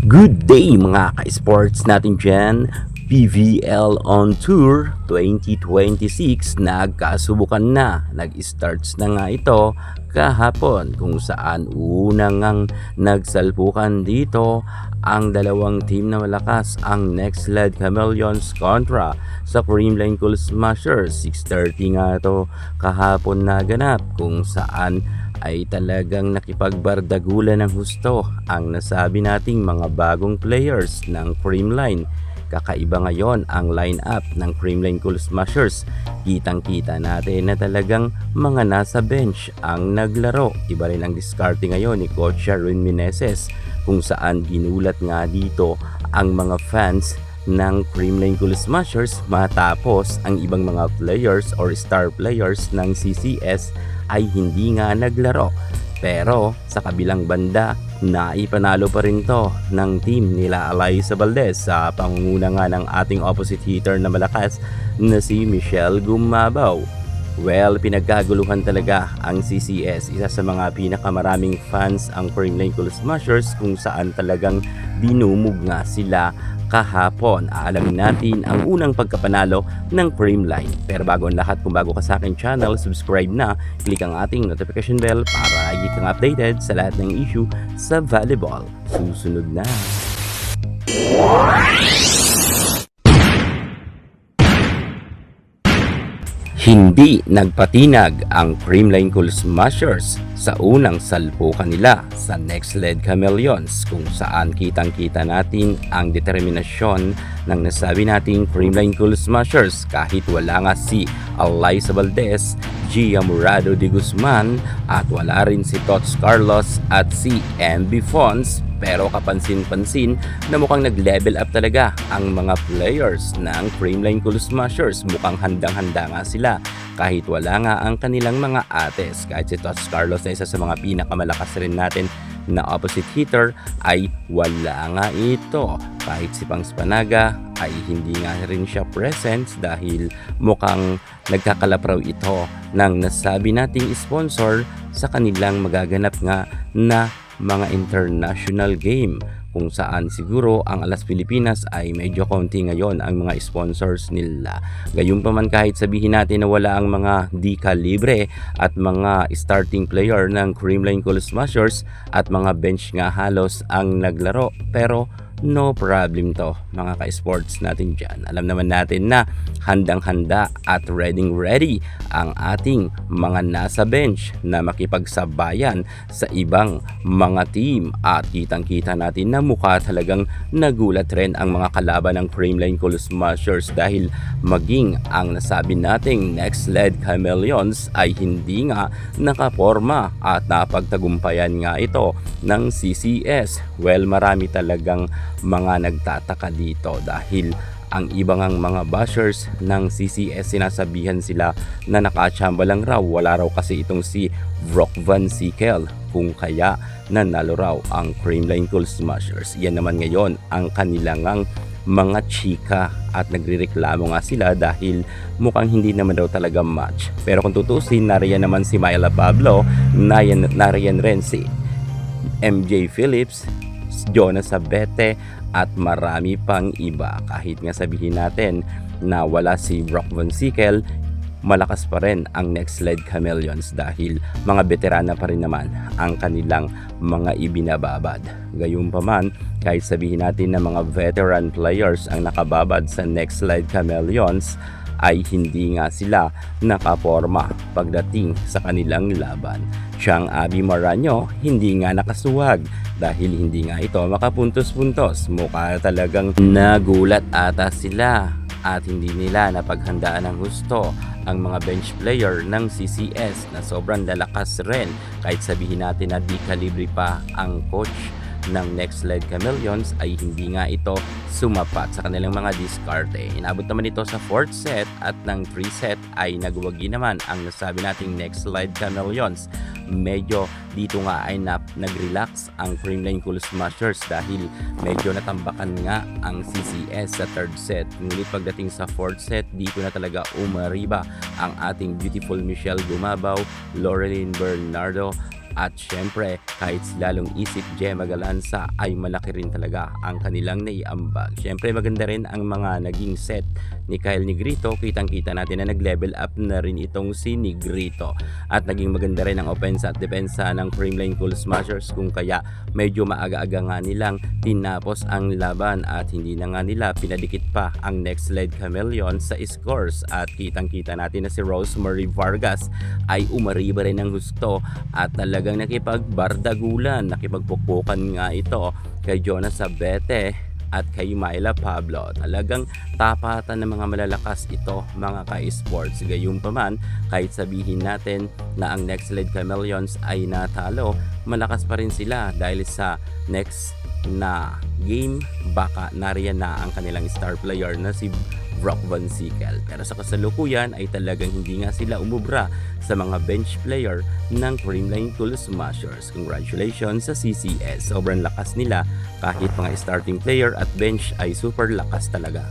Good day mga ka-sports natin dyan. PVL on Tour 2026 nagkasubukan na. Nag-starts na nga ito kahapon kung saan unang ngang nagsalpukan dito ang dalawang team na malakas, ang Nextled Chameleons kontra sa Creamline Cool Smashers. 6:30 nga ito kahapon naganap kung saan ay talagang nakipagbardagulan ng husto ang nasabi nating mga bagong players ng Creamline. Kakaiba ngayon ang lineup ng Creamline Cool Smashers. Kitang-kita natin na talagang mga nasa bench ang naglaro. Iba rin ang diskarte ngayon ni Coach Sharon Meneses kung saan ginulat nga dito ang mga fans ng Creamline Cool Smashers matapos ang ibang mga players or star players ng CCS ay hindi nga naglaro. Pero sa kabilang banda, naipanalo pa rin to ng team nila Alyssa Valdez sa pangunguna nga ng ating opposite hitter na malakas na si Michelle Gumabaw. Well, pinagkaguluhan talaga ang CCS. Isa sa mga pinakamaraming fans ang Creamline Cool Smashers kung saan talagang dinumog nga sila kahapon. Aalamin natin ang unang pagkapanalo ng Creamline. Pero bago ang lahat, kung bago ka sa aking channel, subscribe na, click ang ating notification bell para lagi kang updated sa lahat ng issue sa volleyball. Susunod na. Hindi nagpatinag ang Creamline Cool Smashers sa unang salpukan nila sa Nextled Chameleons kung saan kitang-kita natin ang determinasyon ng nasabi nating Creamline Cool Smashers kahit wala nga si Alyssa Valdez, Gia Murado de Guzman at wala rin si Tots Carlos at si MB Fons. Pero kapansin-pansin na mukhang nag-level up talaga ang mga players ng Creamline Cool Smashers. Mukhang handang-handa nga sila kahit wala nga ang kanilang mga ates. Kahit si Tots Carlos na isa sa mga pinakamalakas rin natin na opposite hitter ay wala nga ito. Kahit si Pangs Panaga ay hindi nga rin siya present dahil mukhang nagkakalapraw ito ng nasabi nating sponsor sa kanilang magaganap nga na mga international game kung saan siguro ang Alas Pilipinas ay medyo konti ngayon ang mga sponsors nila. Gayunpaman kahit sabihin natin na wala ang mga di kalibre at mga starting player ng Creamline Cool Smashers at mga bench nga halos ang naglaro, pero no problem to mga ka-sports natin dyan. Alam naman natin na handang-handa at ready ang ating mga nasa bench na makipagsabayan sa ibang mga team at kitang-kita natin na mukha talagang nagulat rin ang mga kalaban ng Creamline Cool Smashers dahil maging ang nasabi nating Nextled Chameleons ay hindi nga nakaporma at napagtagumpayan nga ito ng CCS. Well, marami talagang mga nagtataka dito dahil ang ibang mga bashers ng CCS sinasabihan sila na nakachamba lang raw, wala raw kasi itong si Brock Van Sickle kung kaya nanalo raw ang Creamline Cool Smashers. Yan naman ngayon ang kanilang mga chika at nagrereklamo nga sila dahil mukhang hindi naman daw talaga match. Pero kung tutusin, nariyan naman si Myla Pablo, nariyan rin si MJ Phillips, Jonas Abete at marami pang iba. Kahit nga sabihin natin na wala si Brock Van Sickle, malakas pa rin ang Nextled Chameleons dahil mga veterana pa rin naman ang kanilang mga ibinababad. Gayunpaman, kahit sabihin natin na mga veteran players ang nakababad sa Nextled Chameleons, ay hindi nga sila nakaporma pagdating sa kanilang laban. Siyang Abby Maranyo hindi nga nakasuwag dahil hindi nga ito makapuntos-puntos. Mukha talagang nagulat ata sila at hindi nila napaghandaan ng gusto ang mga bench player ng CCS na sobrang lalakas rin. Kahit sabihin natin na di kalibre pa ang coach ng Nextled Chameleons ay hindi nga ito sumapat sa kanilang mga diskarte. Inabot naman ito sa 4th set at ng 3 set ay nagwagi naman ang nasabi nating Nextled Chameleons. Medyo dito nga ay nag-relax ang Creamline Cool Smashers dahil medyo natambakan nga ang CCS sa 3rd set. Ngunit pagdating sa 4th set, dito na talaga umariba ang ating beautiful Michelle Gumabaw, Laureline Bernardo, At syempre, kahit lalong isip Gemma Galanza ay malaki rin talaga ang kanilang naiambag. Syempre maganda rin ang mga naging set ni Kyle Negrito. Kitang-kita natin na nag-level up na rin itong si Negrito. At naging maganda rin ang opensa at depensa ng Creamline Cool Smashers, kung kaya medyo maaga-aga nga nilang tinapos ang laban at hindi na nga nila pinadikit pa ang Next Led Chameleon sa scores. At kitang-kita natin na si Rosemary Vargas ay umariba rin ng gusto at talagang nakipagbardagulan, nakipagpukpukan nga ito kay Jonas Sabete at kay Myla Pablo. Talagang tapatan ng mga malalakas ito, mga ka-sports. Gayunpaman, kahit sabihin natin na ang Next Led Chameleons ay natalo, malakas pa rin sila dahil sa next na game, baka nariyan na ang kanilang star player na si Brock Van Sickle. Pero sa kasalukuyan ay talagang hindi nga sila umubra sa mga bench player ng Creamline Cool Smashers. Congratulations sa CCS. Sobrang lakas nila, kahit mga starting player at bench ay super lakas talaga.